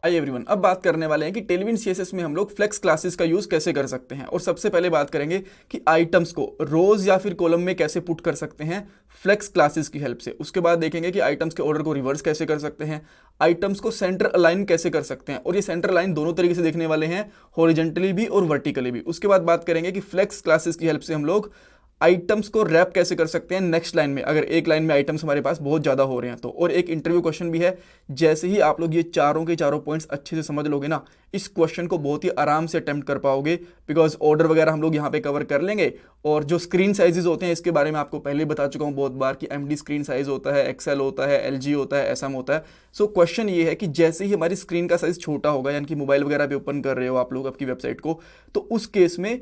Hi everyone, अब बात करने वाले हैं कि टेलविन सीएसएस में हम लोग फ्लेक्स क्लासेस का यूज़ कैसे कर सकते हैं। और सबसे पहले बात करेंगे कि आइटम्स को रोज या फिर कॉलम में कैसे पुट कर सकते हैं फ्लेक्स क्लासेस की हेल्प से। उसके बाद देखेंगे कि आइटम्स के ऑर्डर को रिवर्स कैसे कर सकते हैं, आइटम्स को सेंटर अलाइन कैसे कर सकते हैं, और ये सेंटर अलाइन दोनों तरीके से देखने वाले हैं, हॉरिजेंटली भी और वर्टिकली भी। उसके बाद बात करेंगे कि फ्लेक्स क्लासेस की हेल्प से हम लोग आइटम्स को रैप कैसे कर सकते हैं नेक्स्ट लाइन में, अगर एक लाइन में आइटम्स हमारे पास बहुत ज़्यादा हो रहे हैं तो। और एक इंटरव्यू क्वेश्चन भी है, जैसे ही आप लोग ये चारों के चारों पॉइंट्स अच्छे से समझ लोगे ना, इस क्वेश्चन को बहुत ही आराम से अटेम्प्ट कर पाओगे, बिकॉज ऑर्डर वगैरह हम लोग यहाँ पे कवर कर लेंगे। और जो स्क्रीन साइजेस होते हैं, इसके बारे में आपको पहले बता चुका हूँ बहुत बार कि एमडी स्क्रीन साइज होता है, एक्सएल होता है, एलजी होता है, एसएम होता है। सो क्वेश्चन ये है कि जैसे ही हमारी स्क्रीन का साइज छोटा होगा, यानी कि मोबाइल वगैरह पे ओपन कर रहे हो आप लोग आपकी वेबसाइट को, तो उस केस में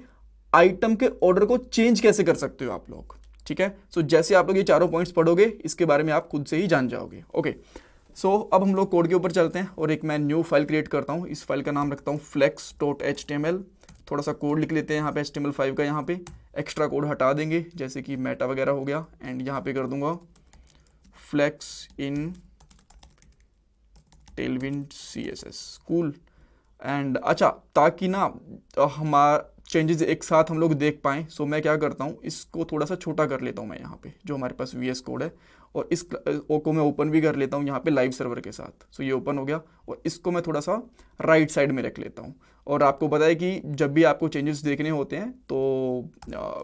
आइटम के ऑर्डर को चेंज कैसे कर सकते हो आप लोग। ठीक है, सो जैसे आप लोग ये चारों पॉइंट्स पढ़ोगे, इसके बारे में आप खुद से ही जान जाओगे। ओके, सो अब हम लोग कोड के ऊपर चलते हैं और एक मैं न्यू फाइल क्रिएट करता हूँ। इस फाइल का नाम रखता हूँ flex.html। थोड़ा सा कोड लिख लेते हैं यहाँ पे HTML5 का। यहाँ पे एक्स्ट्रा कोड हटा देंगे, जैसे कि मेटा वगैरह हो गया, एंड यहाँ पे कर दूंगा flex in Tailwind CSS। Cool. And अच्छा, ताकि ना हमारा चेंजेस एक साथ हम लोग देख पाएँ, सो मैं क्या करता हूँ, इसको थोड़ा सा छोटा कर लेता हूँ मैं यहाँ पे, जो हमारे पास VS कोड है, और इस को मैं ओपन भी कर लेता हूँ यहाँ पे लाइव सर्वर के साथ। सो ये ओपन हो गया, और इसको मैं थोड़ा सा राइट साइड में रख लेता हूँ। और आपको पता है कि जब भी आपको चेंजेस देखने होते हैं तो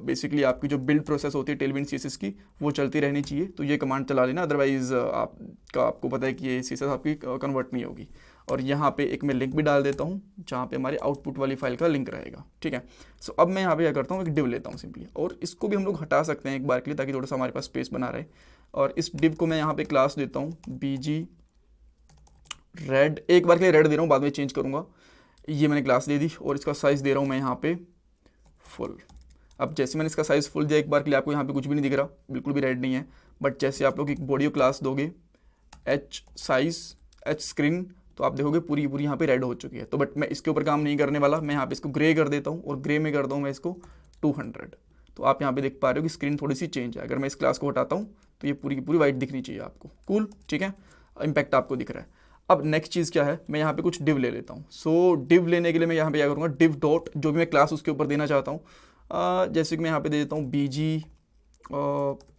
बेसिकली आपकी जो बिल्ड प्रोसेस होती है टेलविन CSS की, वो चलती रहनी चाहिए। तो ये कमांड चला लेना, अदरवाइज आपको पता है कि ये CSS आपकी कन्वर्ट नहीं होगी। और यहाँ पे एक मैं लिंक भी डाल देता हूँ, जहाँ पे हमारी आउटपुट वाली फाइल का लिंक रहेगा। ठीक है, सो अब मैं यहाँ पे क्या करता हूँ, एक डिव लेता हूँ सिंपली, और इसको भी हम लोग हटा सकते हैं एक बार के लिए, ताकि थोड़ा सा हमारे पास स्पेस बना रहे। और इस डिव को मैं यहाँ पे क्लास देता हूँ BG रेड। एक बार के लिए रेड दे रहा हूँ, बाद में चेंज करूँगा। ये मैंने क्लास दे दी, और इसका साइज़ दे रहा हूँ मैं यहाँ पे फुल। अब जैसे मैंने इसका साइज़ फुल दिया, एक बार के लिए आपको यहाँ पे कुछ भी नहीं दिख रहा, बिल्कुल भी रेड नहीं है। बट जैसे आप लोग एक बॉडी क्लास दोगे H साइज़ H स्क्रीन, तो आप देखोगे पूरी पूरी यहाँ पे रेड हो चुकी है। तो बट मैं इसके ऊपर काम नहीं करने वाला, मैं यहाँ पे इसको ग्रे कर देता हूँ, और ग्रे में कर दूँ मैं इसको 200। तो आप यहाँ पे देख पा रहे हो कि स्क्रीन थोड़ी सी चेंज है। अगर मैं इस क्लास को हटाता हूँ तो ये पूरी की पूरी वाइट दिखनी चाहिए आपको। कूल, ठीक है, इम्पैक्ट आपको दिख रहा है। अब नेक्स्ट चीज़ क्या है, मैं यहाँ पे कुछ डिव ले लेता हूँ। सो डिव लेने के लिए मैं यहाँ पे क्या करूँगा, डिव डॉट जो भी मैं क्लास उसके ऊपर देना चाहता हूँ, जैसे कि मैं यहाँ पे दे देता हूँ BG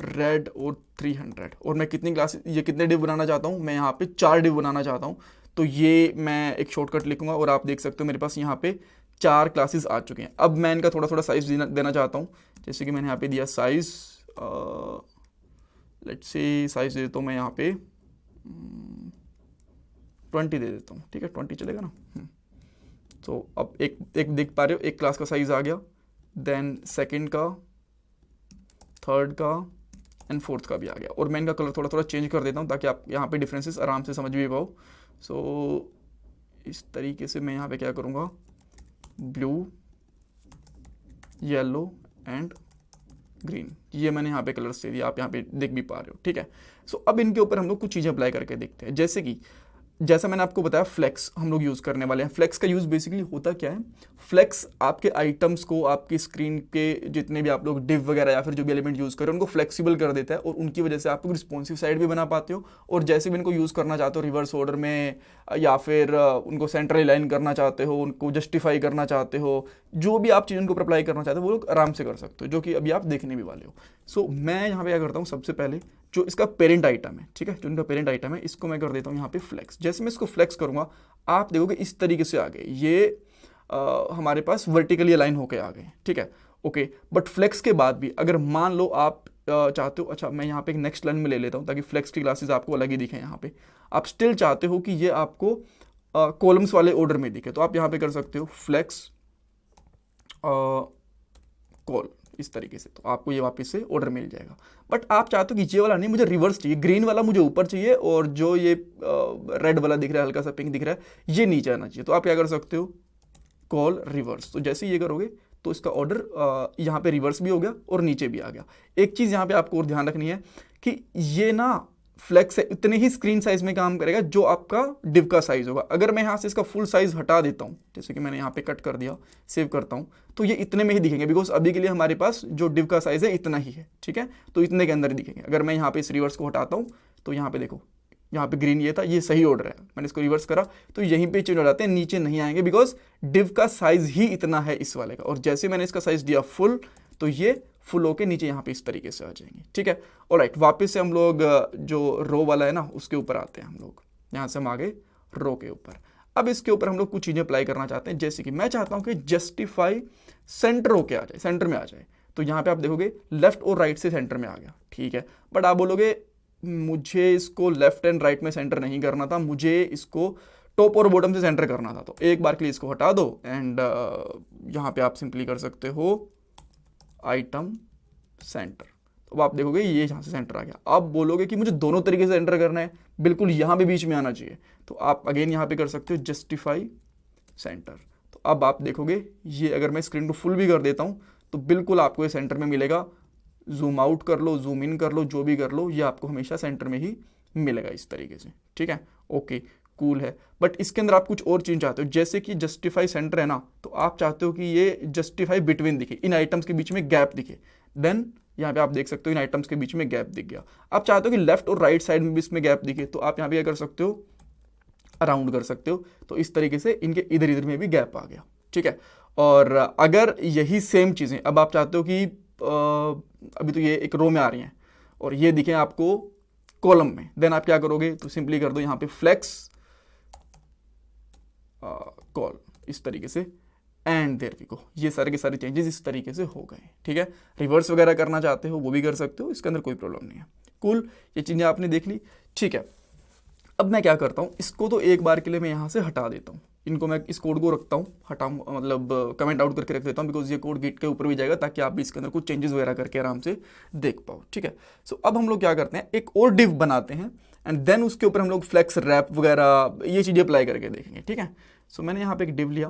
रेड और 300। और मैं कितनी क्लास, ये कितने डिव बनाना चाहता हूँ, मैं यहाँ पे 4 डिव बनाना चाहता हूँ। तो ये मैं एक शॉर्टकट लिखूंगा, और आप देख सकते हो मेरे पास यहाँ पे 4 क्लासेस आ चुके हैं। अब मैं इनका थोड़ा थोड़ा साइज़ देना चाहता हूँ, जैसे कि मैंने यहाँ पे दिया साइज़, लेट्स से साइज़ दे देता हूँ मैं यहाँ पे 20 दे देता हूँ। ठीक है, 20 चलेगा ना। तो अब एक देख पा रहे हो, एक क्लास का साइज़ आ गया, देन सेकेंड का, थर्ड का, एंड फोर्थ का भी आ गया। और मैं इनका कलर थोड़ा थोड़ा चेंज कर देता हूँ, ताकि आप यहाँ पे डिफरेंसेस आराम से समझ भी पाओ। सो इस तरीके से मैं यहाँ पे क्या करूँगा, ब्लू, येलो एंड ग्रीन, ये मैंने यहाँ पे कलर्स दे दिया, आप यहाँ पे देख भी पा रहे हो। ठीक है, सो अब इनके ऊपर हम लोग कुछ चीज़ें अप्लाई करके देखते हैं। जैसे कि जैसा मैंने आपको बताया, फ्लेक्स हम लोग यूज़ करने वाले हैं। फ्लेक्स का यूज़ बेसिकली होता क्या है, फ्लेक्स आपके आइटम्स को, आपकी स्क्रीन के जितने भी आप लोग डिव वगैरह या फिर जो भी एलिमेंट यूज़ करें, उनको फ्लेक्सिबल कर देता है, और उनकी वजह से आप लोग रिस्पॉन्सिव साइड भी बना पाते हो। और जैसे भी इनको यूज़ करना चाहते हो रिवर्स ऑर्डर में, या फिर उनको सेंट्रल लाइन करना चाहते हो, उनको जस्टिफाई करना चाहते हो, जो भी आप चीज़ उनको अप्लाई करना चाहते हो, वो लोग आराम से कर सकते हो, जो कि अभी आप देखने भी वाले हो। सो मैं यहाँ पे क्या करता हूँ, सबसे पहले जो इसका पेरेंट आइटम है, ठीक है, जो इनका पेरेंट आइटम है, इसको मैं कर देता हूँ यहाँ पे फ्लेक्स। जैसे मैं इसको फ्लेक्स करूँगा, आप देखोगे इस तरीके से आ गए, ये हमारे पास वर्टिकली अलाइन होके आ गए। ठीक है, ओके। बट फ्लेक्स के बाद भी अगर मान लो आप चाहते हो, अच्छा मैं यहाँ पे एक नेक्स्ट लाइन में ले लेता हूँ, ताकि फ्लेक्स की क्लासेस आपको अलग ही दिखें। यहाँ पे आप स्टिल चाहते हो कि ये आपको कॉलम्स वाले ऑर्डर में दिखे, तो आप यहाँ पे कर सकते हो फ्लेक्स कॉल, इस तरीके से, तो आपको ये वापस से ऑर्डर मिल जाएगा। बट आप चाहते हो कि ये वाला नहीं, मुझे रिवर्स चाहिए, ग्रीन वाला मुझे ऊपर चाहिए, और जो ये रेड वाला दिख रहा है, हल्का सा पिंक दिख रहा है, ये नीचे आना चाहिए। तो आप क्या कर सकते हो, कॉल रिवर्स। तो जैसे ये करोगे तो इसका ऑर्डर यहाँ पे रिवर्स भी हो गया और नीचे भी आ गया। एक चीज़ यहाँ पे आपको और ध्यान रखनी है कि ये ना फ्लेक्स है, इतने ही स्क्रीन साइज में काम करेगा जो आपका डिव का साइज होगा। अगर मैं यहाँ से इसका फुल साइज हटा देता हूँ, जैसे कि मैंने यहाँ पे कट कर दिया, सेव करता हूँ, तो ये इतने में ही दिखेंगे, बिकॉज अभी के लिए हमारे पास जो डिव का साइज है इतना ही है। ठीक है, तो इतने के अंदर ही दिखेंगे। अगर मैं यहाँ पे इस रिवर्स को हटाता हूँ, तो यहाँ पे देखो यहाँ पे ग्रीन ये था, ये सही ऑर्डर है, मैंने इसको रिवर्स करा तो यहीं पे चेंज हो जाते हैं, नीचे नहीं आएंगे बिकॉज डिव का साइज ही इतना है इस वाले का, और जैसे मैंने इसका साइज दिया फुल तो ये फुल होके नीचे यहाँ पे इस तरीके से आ जाएंगे। ठीक है, ऑलराइट, वापस से हम लोग जो रो वाला है ना उसके ऊपर आते हैं। हम लोग यहाँ से हम आ गए रो के ऊपर। अब इसके ऊपर हम लोग कुछ चीज़ें अप्लाई करना चाहते हैं, जैसे कि मैं चाहता हूँ कि जस्टिफाई सेंटर होके आ जाए, सेंटर में आ जाए। तो यहाँ पे आप देखोगे लेफ्ट और राइट से सेंटर में आ गया, ठीक है। बट आप बोलोगे मुझे इसको लेफ्ट एंड राइट में सेंटर नहीं करना था, मुझे इसको टॉप और बॉटम से सेंटर करना था। तो एक बार के लिए इसको हटा दो एंड यहाँ पे आप सिंपली कर सकते हो आइटम सेंटर। तो अब आप देखोगे ये यहाँ से सेंटर आ गया। आप बोलोगे कि मुझे दोनों तरीके से सेंटर करना है, बिल्कुल यहाँ पे बीच में आना चाहिए, तो आप अगेन यहाँ पे कर सकते हो जस्टिफाई सेंटर। तो अब आप देखोगे ये अगर मैं स्क्रीन को फुल भी कर देता हूँ तो बिल्कुल आपको ये सेंटर में मिलेगा। जूम आउट कर लो, जूम इन कर लो, जो भी कर लो, ये आपको हमेशा सेंटर में ही मिलेगा इस तरीके से। ठीक है, ओके, कूल है। बट इसके अंदर आप कुछ और चीज़ चाहते हो, जैसे कि जस्टिफाई सेंटर है ना, तो आप चाहते हो कि ये जस्टिफाई बिटवीन दिखे, इन आइटम्स के बीच में गैप दिखे। देन यहाँ पे आप देख सकते हो इन आइटम्स के बीच में गैप दिख गया। आप चाहते हो कि लेफ्ट और राइट साइड में भी इसमें गैप दिखे, तो आप यहाँ पे क्या कर सकते हो, अराउंड कर सकते हो। तो इस तरीके से इनके इधर इधर में भी गैप आ गया। ठीक है, और अगर यही सेम चीज़ें अब आप चाहते हो कि अभी तो ये एक रो में आ रही हैं और ये दिखें आपको कॉलम में, देन आप क्या करोगे, तो सिंपली कर दो यहाँ पे फ्लेक्स कॉल इस तरीके से, एंड देयर वी गो। ये सारे के सारे चेंजेस इस तरीके से हो गए। ठीक है, रिवर्स वगैरह करना चाहते हो वो भी कर सकते हो, इसके अंदर कोई प्रॉब्लम नहीं है। कूल, ये चीज़ें आपने देख ली। ठीक है, अब मैं क्या करता हूँ, इसको तो एक बार के लिए मैं यहाँ से हटा देता हूँ, इनको मैं इस कोड को रखता हूँ, हटाऊँ मतलब कमेंट आउट करके रख देता हूँ, बिकॉज ये कोड गिट के ऊपर भी जाएगा ताकि आप भी इसके अंदर कुछ चेंजेस वगैरह करके आराम से देख पाओ। ठीक है, सो अब हम लोग क्या करते हैं, एक और डिव बनाते हैं एंड देन उसके ऊपर हम लोग फ्लेक्स रैप वगैरह ये चीज़ें अप्लाई करके देखेंगे। ठीक है, सो मैंने यहाँ पे एक डिव लिया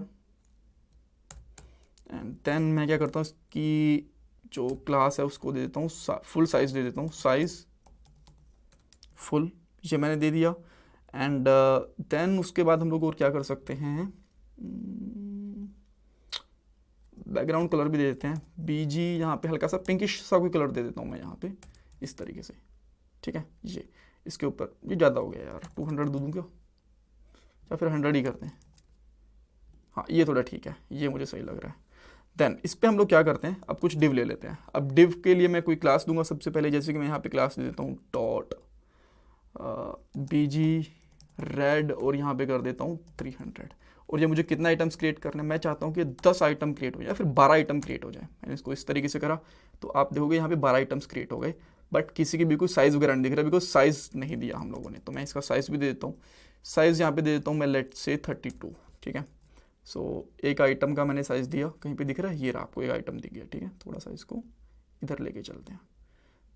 एंड देन मैं क्या करता हूँ, इसकी जो क्लास है उसको दे देता हूँ फुल साइज, दे देता हूँ साइज फुल, ये मैंने दे दिया। एंड देन उसके बाद हम लोग और क्या कर सकते हैं, बैकग्राउंड कलर भी दे देते हैं, बीजी यहाँ पे हल्का सा पिंकिश सा कोई कलर दे देता हूँ मैं यहाँ पे इस तरीके से। ठीक है, ये इसके ऊपर ये ज़्यादा हो गया यार, 200 दे दूँ क्या, या फिर 100 ही करते हैं। हाँ, ये थोड़ा ठीक है, ये मुझे सही लग रहा है। देन इस पर हम लोग क्या करते हैं, अब कुछ डिव ले लेते हैं। अब डिव के लिए मैं कोई क्लास दूंगा सबसे पहले, जैसे कि मैं यहाँ पे क्लास दे देता हूँ डॉट बीजी रेड और यहाँ पे कर देता हूँ 300। और ये मुझे कितना आइटम्स क्रिएट करने हैं, मैं चाहता हूँ कि 10 आइटम क्रिएट हो जाए, फिर 12 आइटम क्रिएट हो जाए। मैंने इसको इस तरीके से करा तो आप देखोगे यहाँ पे 12 आइटम्स क्रिएट हो गए, बट किसी की भी कोई साइज़ वगैरह नहीं दिख रहा बिकॉज साइज़ नहीं दिया हम लोगों ने। तो मैं इसका साइज़ भी दे देता हूँ, साइज़ यहाँ पे दे देता हूँ मैं लेट से 32। ठीक है, सो एक आइटम का मैंने साइज़ दिया, कहीं पे दिख रहा है, ये रहा, आपको एक आइटम दिख गया। ठीक है, थोड़ा सा इसको इधर लेके चलते हैं।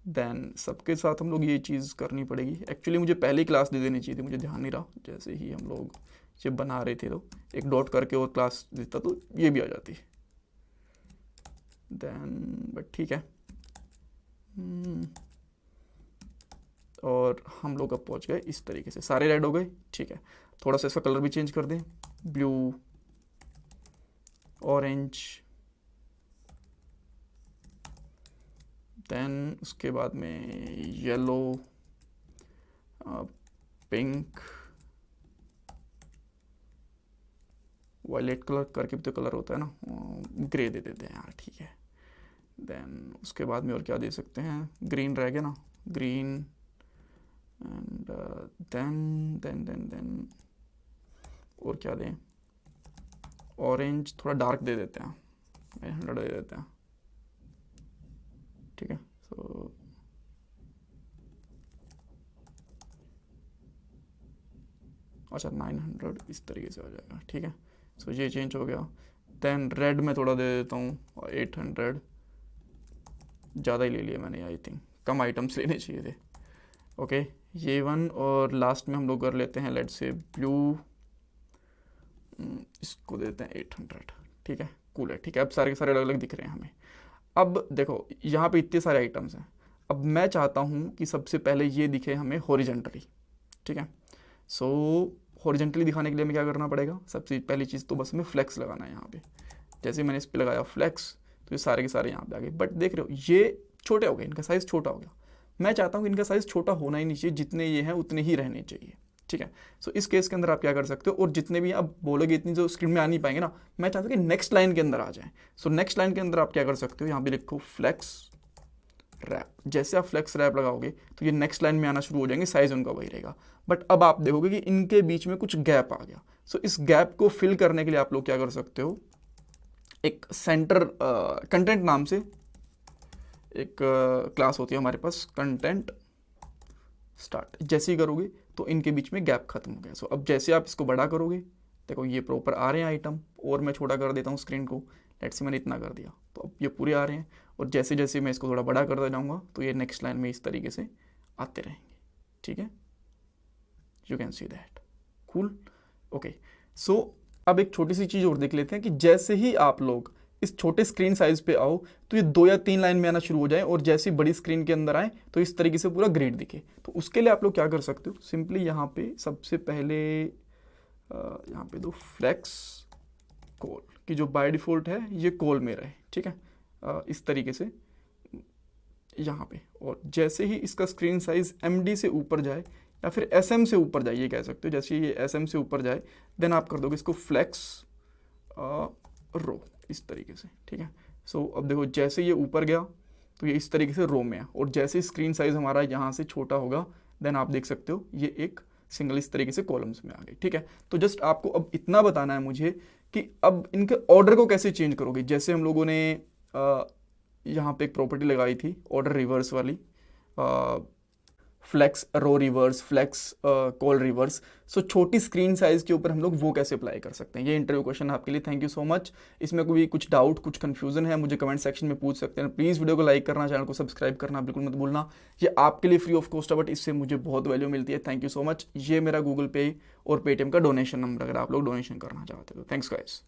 देन सबके साथ हम लोग ये चीज़ करनी पड़ेगी। एक्चुअली मुझे पहले ही क्लास दे देनी चाहिए थी, मुझे ध्यान नहीं रहा। जैसे ही हम लोग ये बना रहे थे तो एक डॉट करके और क्लास देता तो ये भी आ जाती। देन बट ठीक है, और हम लोग अब पहुंच गए इस तरीके से, सारे रेड हो गए। ठीक है, थोड़ा सा इसका कलर भी चेंज कर दें, ब्लू, ऑरेंज, देन उसके बाद में येलो, पिंक, वायलेट कलर करके भी तो कलर होता है ना, ग्रे दे देते हैं यार। ठीक है, देन उसके बाद में और क्या दे सकते हैं, ग्रीन रह गया ना, green, and then then then then और क्या दें, ऑरेंज थोड़ा डार्क दे देते हैं, 100 दे देते हैं। ठीक है, सो अच्छा 900 इस तरीके से हो जाएगा। ठीक है, सो ये चेंज हो गया। देन रेड में थोड़ा दे देता हूँ 800, ज़्यादा ही ले लिया मैंने, आई थिंक कम आइटम्स लेने चाहिए थे। ओके, ये वन, और लास्ट में हम लोग कर लेते हैं लेट से ब्लू, इसको देते हैं 800। ठीक है, कूल है। ठीक है, अब सारे के सारे अलग अलग दिख रहे हैं हमें। अब देखो यहाँ पे इतने सारे आइटम्स हैं, अब मैं चाहता हूँ कि सबसे पहले ये दिखे हमें हॉरिजेंटली। ठीक है, सो हॉरिजेंटली दिखाने के लिए हमें क्या करना पड़ेगा, सबसे पहली चीज़ तो बस हमें फ्लेक्स लगाना है यहाँ पे। जैसे मैंने इस पर लगाया फ्लेक्स तो ये सारे के सारे यहाँ पे आ गए, बट देख रहे हो ये छोटे हो गए, इनका साइज़ छोटा हो गया। मैं चाहता हूँ कि इनका साइज़ छोटा होना ही नहीं चाहिए, जितने ये हैं उतने ही रहने चाहिए, ठीक है। सो इस केस के अंदर आप क्या कर सकते हो, और जितने भी आप बोलोगे इतनी जो स्क्रीन में आ नहीं पाएंगे ना, मैं चाहता हूँ कि नेक्स्ट लाइन के अंदर आ जाए। सो नेक्स्ट लाइन के अंदर आप क्या कर सकते हो, यहाँ पे लिखो फ्लेक्स रैप। जैसे आप फ्लेक्स रैप लगाओगे तो ये नेक्स्ट लाइन में आना शुरू हो जाएंगे, साइज उनका वही रहेगा। बट अब आप देखोगे कि इनके बीच में कुछ गैप आ गया। सो इस गैप को फिल करने के लिए आप लोग क्या कर सकते हो, एक सेंटर कंटेंट नाम से एक क्लास होती है हमारे पास, कंटेंट स्टार्ट। जैसे ही करोगे तो इनके बीच में गैप खत्म हो गया। सो अब जैसे आप इसको बड़ा करोगे, देखो ये प्रॉपर आ रहे हैं आइटम, और मैं छोटा कर देता हूँ स्क्रीन को, लेट्स से मैंने इतना कर दिया, तो अब ये पूरे आ रहे हैं। और जैसे जैसे मैं इसको थोड़ा बड़ा करता जाऊँगा तो ये नेक्स्ट लाइन में इस तरीके से आते रहेंगे, ठीक है। You can see that, cool, okay. So अब एक छोटी सी चीज़ और देख लेते हैं कि जैसे ही आप लोग इस छोटे स्क्रीन साइज पे आओ तो ये 2 या 3 लाइन में आना शुरू हो जाए, और जैसे ही बड़ी स्क्रीन के अंदर आए तो इस तरीके से पूरा ग्रिड दिखे। तो उसके लिए आप लोग क्या कर सकते हो, सिंपली यहाँ पे सबसे पहले यहाँ पे दो फ्लेक्स कॉल की, जो बाय डिफ़ॉल्ट है ये कॉल में रहे, ठीक है, इस तरीके से यहाँ पे। और जैसे ही इसका स्क्रीन साइज MD से ऊपर जाए या फिर SM से ऊपर जाए, ये कह सकते हो, जैसे ये SM से ऊपर जाए देन आप कर दोगे इसको फ्लेक्स रो, इस तरीके से, ठीक है। सो अब देखो जैसे ये ऊपर गया तो ये इस तरीके से रो में है, और जैसे स्क्रीन साइज हमारा यहाँ से छोटा होगा देन आप देख सकते हो ये एक सिंगल इस तरीके से कॉलम्स में आ गई, ठीक है। तो जस्ट आपको अब इतना बताना है मुझे कि अब इनके ऑर्डर को कैसे चेंज करोगे। जैसे हम लोगों ने यहाँ पे एक प्रॉपर्टी लगाई थी ऑर्डर रिवर्स वाली, फ्लेक्स रो रिवर्स, फ्लेक्स कॉल रिवर्स। सो छोटी स्क्रीन साइज के ऊपर हम लोग वो कैसे अप्लाई कर सकते हैं, ये इंटरव्यू क्वेश्चन आपके लिए। Thank you so much. इसमें कोई कुछ डाउट, कुछ कंफ्यूजन है, मुझे कमेंट सेक्शन में पूछ सकते हैं। प्लीज़ वीडियो को लाइक करना, चैनल को सब्सक्राइब करना बिल्कुल मत भूलना। ये आपके लिए फ्री ऑफ कॉस्ट है, बट इससे मुझे बहुत वैल्यू मिलती है। Thank you so much. ये मेरा गूगल पे और पेटीएम का डोनेशन नंबर, अगर आप लोग डोनेशन करना चाहते हो। Thanks guys.